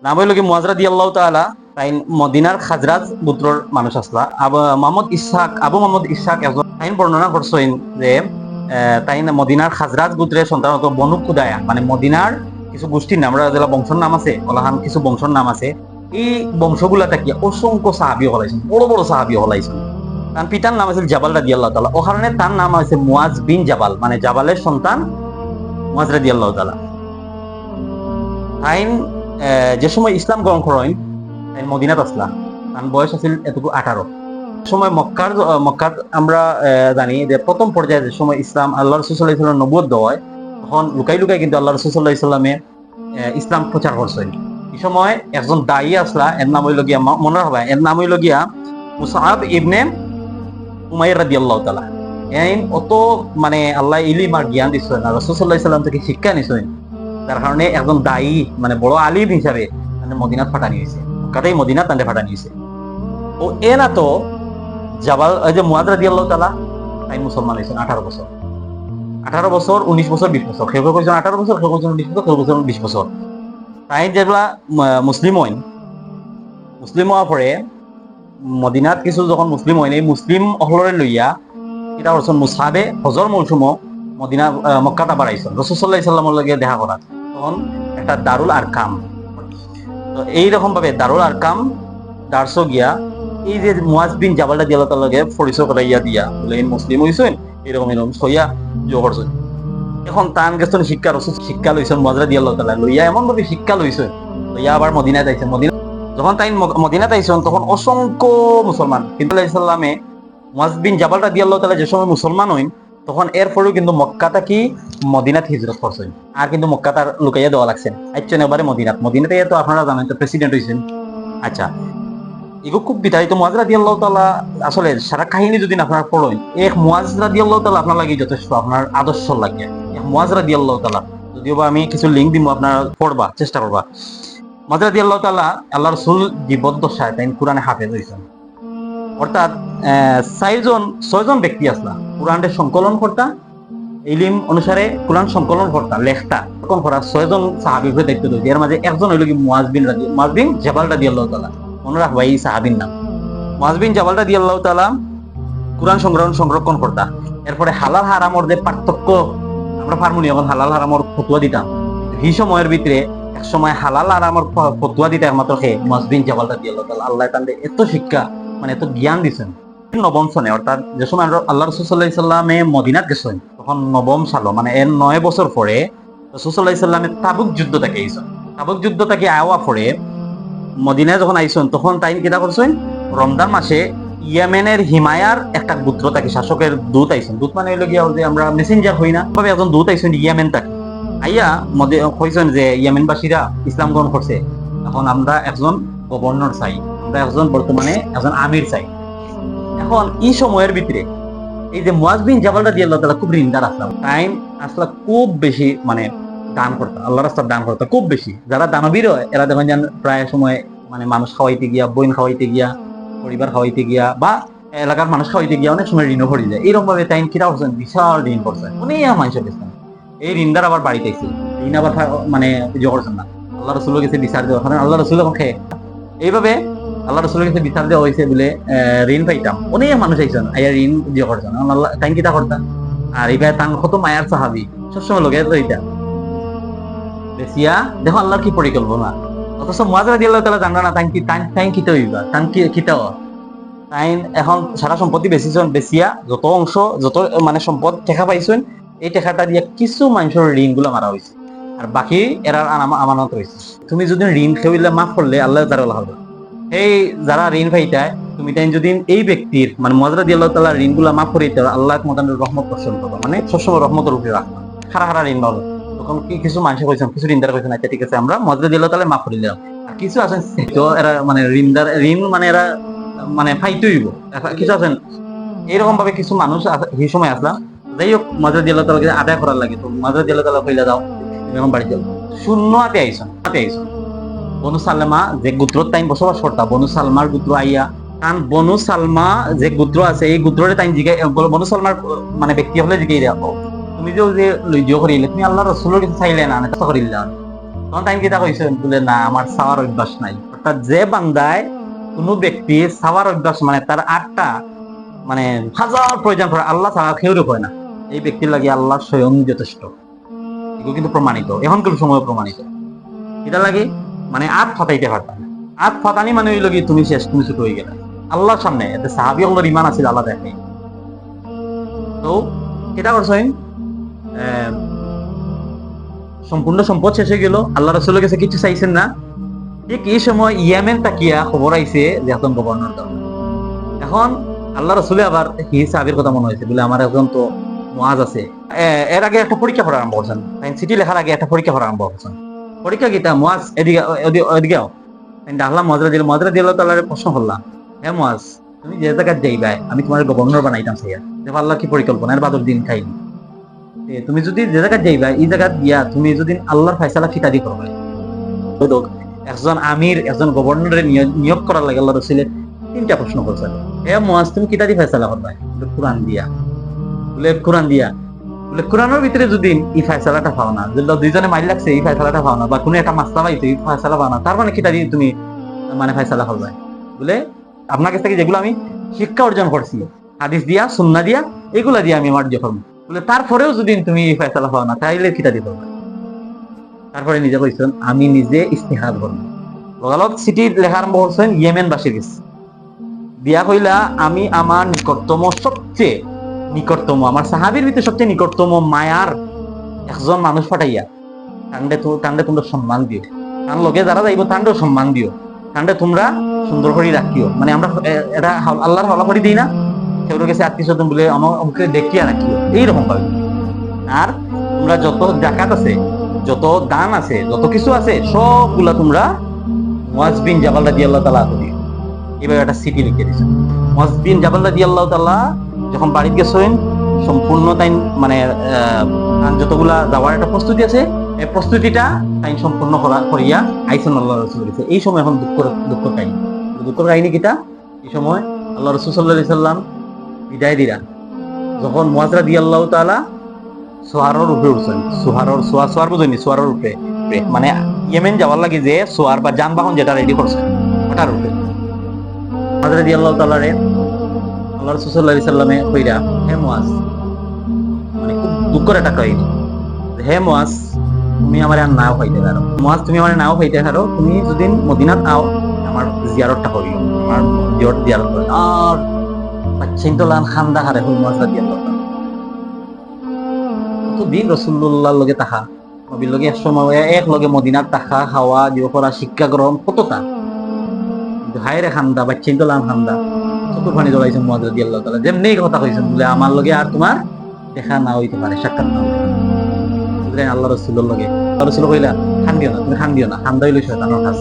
নাম হইল কি মুয়াজ রাদিয়াল্লাহু তাআলা। তাই মদিনার খাজরাজ গোত্রর মানুষ আসলা। আবু মোহাম্মদ ইসহাক একজন তাই বর্ণনা করছেন যে তাই মদিনার খাজরাজ গোত্রের সন্তান হতো বনু খুদায়া, মানে মদিনার কিছু গোষ্ঠীর নাম, আমরা যেটা বংশের নাম আছে ওলাহান কিছু বংশের নাম আছে। এই বংশগুলা থেকে অসংখ্য সাহাবী হলাইছেন, বড় বড় সাহাবী হলাইছেন। তার পিতার নাম আছে জাবাল রাদিয়াল্লাহু তাআলা, ও কারণে তার নাম আছে মুয়াজ বিন জাবাল, মানে জাবালের সন্তান মুয়াজ রাদিয়াল্লাহু তাআলা। আইন যে সময় ইসলাম গ্রহণ করেন তাই মদিনাত আসলা, তার বয়স আছিল এতটুকু 18 সময়। মক্কার আমরা জানি যে প্রথম পর্যায়ে যে সময় ইসলাম আল্লাহ রাসূল সাল্লাল্লাহু আলাইহি ওয়াসাল্লাম নবুয়ত দেওয়ায়, তখন লুকাই লুকাই কিন্তু আল্লাহ রাসূল সাল্লাল্লাহু আলাইহি ওয়াসাল্লামে ইসলাম প্রচার করছেন। এই সময় একজন দায়ী আসলা, এর নাম হইল গিয়া, মনে রাখবা এর নাম হইল গিয়া মুসআব ইবনে উমাইর রাদিয়াল্লাহু তাআলা। অত মানে আল্লাহ ইলম আর জ্ঞান দিচ্ছেন আর রাসূল সাল্লাল্লাহু আলাইহি ওয়াসাল্লাম থেকে শিক্ষা নিছেন, যার কারণে একজন দায়ী মানে বড় আলিম হিসাবে মদিনাত পাঠানি হয়েছে, মক্কাতেই মদিনাত তান্ডে পাঠানি হয়েছে। ও এ না তো জাবাল ওই যে মুয়াজ রাদিয়াল্লাহু তাআলা তাই মুসলমান হয়েছেন 18 বছর, 19 বছর 20 বছর, কেউ কইছেন 18 বছর, কেউ কইছেন 19 বছর, কেউ কইছেন 20 বছর। তাই যেগুলা মুসলিম হওয়ার পরে মদিনাত কিছু যখন মুসলিম হয়নি, মুসলিম অহলরে লইয়া এটা করছেন মুসাবে হজর মৌসুম মদিনা মক্কাটা বাড়াইছেন রাসূল সাল্লাল্লাহু আলাইহি ওয়াসাল্লামের লগে দেখা করা। তখন একটা দারুল আরকাম, তো এইরকম ভাবে দারুল আরকাম দার্স গিয়া এই যে মুয়াজ বিন জাবাল রাদিয়াল্লাহু তাআলা লগে পরিচয় করাইয়া দিয়া বলে মুসলিম হইছেন, এরকম সইয়া জো করছেন। এখন তান গেছেন শিক্ষা, রাসূল শিক্ষা লইছেন মুয়াজ রাদিয়াল্লাহু তাআলা লইয়া, এমন ভাবে শিক্ষা লইছেন লইয়া আবার মদিনায় যাইছেন। যখন তাই মদিনাতে আইছেন তখন অসংখ্য মুসলমান, কিন্তু আলাইহিস সালামে মুয়াজ বিন জাবাল রাদিয়াল্লাহু তাআলা যে সময় মুসলমান হইন তখন এরপরেও কিন্তু মক্কাটা কি মদিনাত হিজরত করছেন, আর কিন্তু মক্কা তার লুকাইয়া দেওয়া লাগছেন। আইছেন এবারে মদিনাতে তো আপনারা জানেন তো প্রেসিডেন্ট হইছেন। আচ্ছা, এগুলো খুব বিতাড়িত। মুয়াজ রাদিয়াল্লাহু তাআলা আসলে সারা কাহিনী যদি আপনারা পড়েন, এক মুয়াজ রাদিয়াল্লাহু তাআলা আপনার লাগি যথেষ্ট, আপনার আদর্শ লাগে এক মুয়াজ রাদিয়াল্লাহু তাআলা। যদিও বা আমি কিছু লিঙ্ক দিব, আপনারা পড়বা, চেষ্টা করবা। মুয়াজ রাদিয়াল্লাহু তাআলা আল্লাহ রাসূল জীবদ্দশায় তাই কোরআনে হাফেজ হইছেন, অর্থাৎ 6জন ব্যক্তি আসলা কোরআনের সংকলন কর্তা, ইলম অনুসারে কোরআন সংকলন কর্তা, লেখতা কোন করা 6জন সাহাবীর দায়িত্ব দিয়েছে। এর মাঝে একজন হইল কি মুয়াজ বিন জাবাল রাদিয়াল্লাহু তাআলা। মনে রাখবা এই সাহাবীর নাম মুয়াজ বিন জাবাল রাদিয়াল্লাহু তাআলা কোরআন সংরক্ষণ কর্তা। এরপরে হালাল হারামর যে পার্থক্য আমরা ফার্মুনি, এখন হালাল হারামর ফতোয়া দিতাম, এই সময়ের ভিতরে এক সময় হালাল হারামর ফতোয়া দিতে একমাত্র হে মুয়াজ বিন জাবাল রাদিয়াল্লাহু তাআলা। আল্লাহ তাআলা এত শিক্ষা মানে এত জ্ঞান দিয়েছেন। নবম সনে, অর্থাৎ যে সময় আল্লাহ রাসূল সাল্লাল্লাহু আলাইহি ওয়াসাল্লামে মদিনাত গেছেন তখন নবম সাল, মানে এর 9 বছর পরে রাসূল সাল্লাল্লাহু আলাইহি ওয়াসাল্লামে তাবুক যুদ্ধ থেকে আইছেন। তাবুক যুদ্ধ থেকে আওয়া পরে মদিনায় যখন আইছেন তখন তাই কিটা করছেন, রমজান মাসে ইয়েমেনের হিমায়ার একটা গোত্র থেকে শাসকের দূত আইছেন। দূত মানে হইল গিয়া যে আমরা মেসেঞ্জার হই না, তবে একজন দূত আইছেন ইয়েমেন থেকে আইয়া কইছেন যে ইয়েমেনবাসীরা ইসলাম গ্রহণ করছে, এখন আমরা একজন গভর্নর চাই, আমরা একজন বর্তমানে একজন আমির চাই। এখন এই সময়ের ভিতরে এই যে মুয়াজ বিন জাবাল রাদিয়াল্লাহু তাআলা খুব ঋণদার আসলাম, টাইম আসলা খুব বেশি মানে দান করতা, আল্লাহ রাস্তার দান করতা খুব বেশি। যারা দানবীর হয় এরা দেখেন যেন প্রায় সময় মানে মানুষ খাওয়াইতে গিয়া, বইন খাওয়াইতে গিয়া, পরিবার খাওয়াইতে গিয়া বা এলাকার মানুষ খাওয়াইতে গিয়া অনেক সময় ঋণও ভরে যায়। এইরকম ভাবে টাইম কিরা করছেন, বিশাল ঋণ করছেন, অনেক মানুষের গেছেন। এই ঋণদার আবার বাড়িতে আইছে, ঋণ আবার মানে ইয়ে করছেন না, আল্লাহ রাসূলের কাছে বিচার দেওয়া, কারণ আল্লাহ রাসূল এখন খেয়ে এইভাবে আল্লাহ রাসূলের কাছে বিচার দেওয়া হয়েছে বলে ঋণ পাইতাম। অনেক মানুষ আইছেন আইয়া ঋণ দিয়ে করছেন, আল্লাহ টাইম কিতা করতাম। আর এইবার তাং কত মায়ার সাহাবি সবসময় লোকে লইতা বেশিয়া দেখো আল্লাহর কি পরিকল্পনা। অথচ মুয়াজ রাদিয়াল্লাহু তাআলা জানা না টাইম কিতা হইবা, টাইম কিতা টাইম এখন সারা সম্পত্তি বেচিয়া যত অংশ যত মানে সম্পদ টেকা পাইছেন, এই টেকাটা দিয়ে কিছু মানুষের ঋণ গুলো মারা হয়েছে, আর বাকি এরা আমানত রয়েছে। তুমি যদি ঋণ খেয়ে মাফ করলে আল্লাহ তাআলা হবে। এই যারা ঋণ পাইতায় তুমি তাই যদি এই ব্যক্তির মানে মুয়াজ রাদিয়াল্লাহু তাআলা ঋণ গুলা মাফ করিতে আল্লাহ তোমাদের রহমত বর্ষণ করবে, মানে সবসময় রহমতের উপরে রাখবা, খারা ঋণ পাবো। তখন কিছু মানুষ কইছেন, কিছু ঋণদার কইছেন আচ্ছা ঠিক আছে আমরা মুয়াজ রাদিয়াল্লাহু তাআলা মাফ করে দিলাম। আর কিছু আছেন তো এরা মানে ঋণ মানে এরা মানে ফাইতইব, কিছু আছেন এরকম ভাবে কিছু মানুষ এই সময় আসলাম। যাই হোক মুয়াজ রাদিয়াল্লাহু তাআলা আদায় করার লাগে, তো মুয়াজ রাদিয়াল্লাহু তাআলা কইলা যাও এরকম বাড়ি যাও, শূন্য হাতে আইছেন। বনু সালমা যে গোত্র তাই বসবাস করতা, বনু সালমার গোত্র আইয়া, কারণ বনু সালমা যে গোত্র আছে এই গোত্রের তাই জিগাই, বনু সালমার মানে ব্যক্তি হলে জিগাই রাখো তুমি যে লইজিও করিলে তুমি আল্লাহ রাসূলের কাছে চাইলে না, না করিলা তখন টাইম কিতা কইছে বলে না আমার সাওয়ার অভ্যাস নাই। অর্থাৎ যে বান্দায় কোনো ব্যক্তি সাওয়ার অভ্যাস মানে তার আটটা মানে হাজার প্রয়োজন পড়ে আল্লাহ ছাড়া কেউরে হয় না, এই ব্যক্তির লাগে আল্লাহ স্বয়ং যথেষ্ট। এগুলো কিন্তু প্রমাণিত, এখনকার সময় প্রমাণিত। এটা লাগে মানে আট ফাটাইতে পারতাম না, আট ফাটানি মানে ওই লগে তুমি শেষ, তুমি ছোট হয়ে গেলে আল্লাহর সামনে। এতে সাহাবি আল্লাহর ইমান আছে আল্লাহ দেখে। তো এটা করছেন সম্পূর্ণ সম্পদ শেষ হয়ে গেল, আল্লাহ রাসূলের কাছে কিছু চাইছেন না। ঠিক এই সময় ইয়েমেন তাকিয়া খবর আইছে যে এখন গভর্নর দরকার। এখন আল্লাহ রাসূলে আবার সাহাবীর কথা মনে হয়েছে বলে আমার একজন তো মুআজ আছে। এর আগে একটা পরীক্ষা করা আরম্ভ করছেন, চিঠি লেখার আগে একটা পরীক্ষা করা আরম্ভ করছেন। পরীক্ষা কিটা মুআজ এদিকেও আল্লাহ মুআজ রাদিয়াল্লাহু তাআলার প্রশ্ন করলাম, হে মুআজ তুমি যে জায়গায় যাইবা আমি তোমার গভর্নর বানাইতাম চাইয়া, যে আল্লাহ কি পরিকল্পনা এর বাদর দিন খাইনি। তুমি যদি যে জায়গায় যাইবা এই জায়গা গিয়া তুমি যদি আল্লাহর ফয়সালা ফিতা দি করবে, একজন আমির একজন গভর্নরের নিয়োগ করার লাগে আল্লাহ রাসূল তিনটা প্রশ্ন করছেন। হে মুআজ তুমি কিতা দি ফয়সালা করবে? কোরআন দিয়া। বলে কোরআন দিয়া। বলে কোরআনের ভিতরে যদি এই ফয়সালাটা পাও না, যদি দুইজনে মাইল লাগছে এই ফয়সালাটা পাও না, বা কোনো একটা মাসলা পাইছে এই ফয়সালা পাও না, তার মানে কিতা দি তুমি মানে ফয়সালা করবে? বলে আপনার কাছ থেকে যেগুলো আমি শিক্ষা অর্জন করছি হাদিস দিয়া সুন্নাহ দিয়া এগুলা দিয়ে আমি মার্জ করব। বলে তারপরেও যদি তুমি এই ফয়সালা পাও না তাইলে কিতা দি করবে? তারপরে নিজে কইছেন আমি নিজে ইস্তিহাদ করব। লগালগ সিটি লেখা আরম্ভ করছেন ইয়েমেন বাসী গেছে দিয়া কইলা আমি আমার নিকটতম সবচেয়ে নিকটতম আমার সাহাবীর ভিতরে সবচেয়ে নিকটতম মায়ার একজন মানুষ পাঠাইয়া তান্ডে তোমরা সম্মান দিও, তার লগে যারা যাইব তান্ডেও সম্মান দিও, তান্ডে তোমরা সুন্দর করে রাখিও। মানে আমরা এটা আল্লাহর হলা করে দিই না, সেগুলোর কাছে আত্মীয় স্বজন বলে আমাকে দেখিয়া রাখিও এইরকম ভাবে। আর তোমরা যত জাকাত আছে যত দান আছে যত কিছু আছে সবগুলা তোমরা মুআজ বিন জাবাল রাদিয়াল্লাহু তাআলা দিও। এবার একটা সিটি লিখে দিয়েছে। মুআজ বিন জাবাল রাদিয়াল্লাহু তাআলা যখন বাড়িতে গেছেন সম্পূর্ণ তাই মানে যতগুলা যাওয়ার একটা প্রস্তুতি আছে এই প্রস্তুতিটা তাই সম্পূর্ণ করিয়া আইসন আল্লাহ রাসূল গেছে। এই সময় এখন দুঃখ কাহিনী কিটা, এই সময় আল্লাহ রাসূল সাল্লাল্লাহু আলাইহি সাল্লাম বিদায় দিরা যখন মুআজ রাদিয়াল্লাহু তাআলা সোয়ারের উপরে উঠছেন, সোয়ার বুঝেনি, সোয়ারের উপরে মানে ইয়েমেন যাওয়ার লাগে যে সোয়ার বা যানবাহন যেটা রেডি করছে ওটার উপরে মুআজ রাদিয়াল্লাহু তাআলা রে আল্লাহ রাসূল সাল্লাল্লাহু আলাইহি সাল্লামে কইরা হে মুআজ, মানে খুব দুঃখের একটা কাহিনী, হে মুআজ তুমি আমারে আর নাও পাইতে পারো, মুআজ তুমি আমারে নাও পাইতে পারো, তুমি যদি মদিনাত আও আমার জিয়ারতটা করিও, আমার জিয়ারত করি। আর বাচ্চাইন্তলান খান্দা হারে হই মুআজ রাদিয়াল্লাহু তাআলা দিন রাসূলুল্লাহর লগে তাহা নবীর লগে এক লগে মদিনাত তাহা খাওয়া দিব করা শিক্ষা গ্রহণ কতটা হায়রে খান্দা বাচ্চাইন্তলান খান্দা চতুর পানি জড়াইছেন মুআজ রাদিয়াল্লাহু তাআলা। যেমনি কথা কইছেন বলে আমার লগে আর তোমার দেখা না হইতে পারে, সাক্ষাৎ না হইতে পারে। আল্লাহ রাসূলের লগে আল্লাহ রাসূল কইলা খান দিও না, তুমি খান দিও না, খান্দা হইলে শয়তানের কাজ।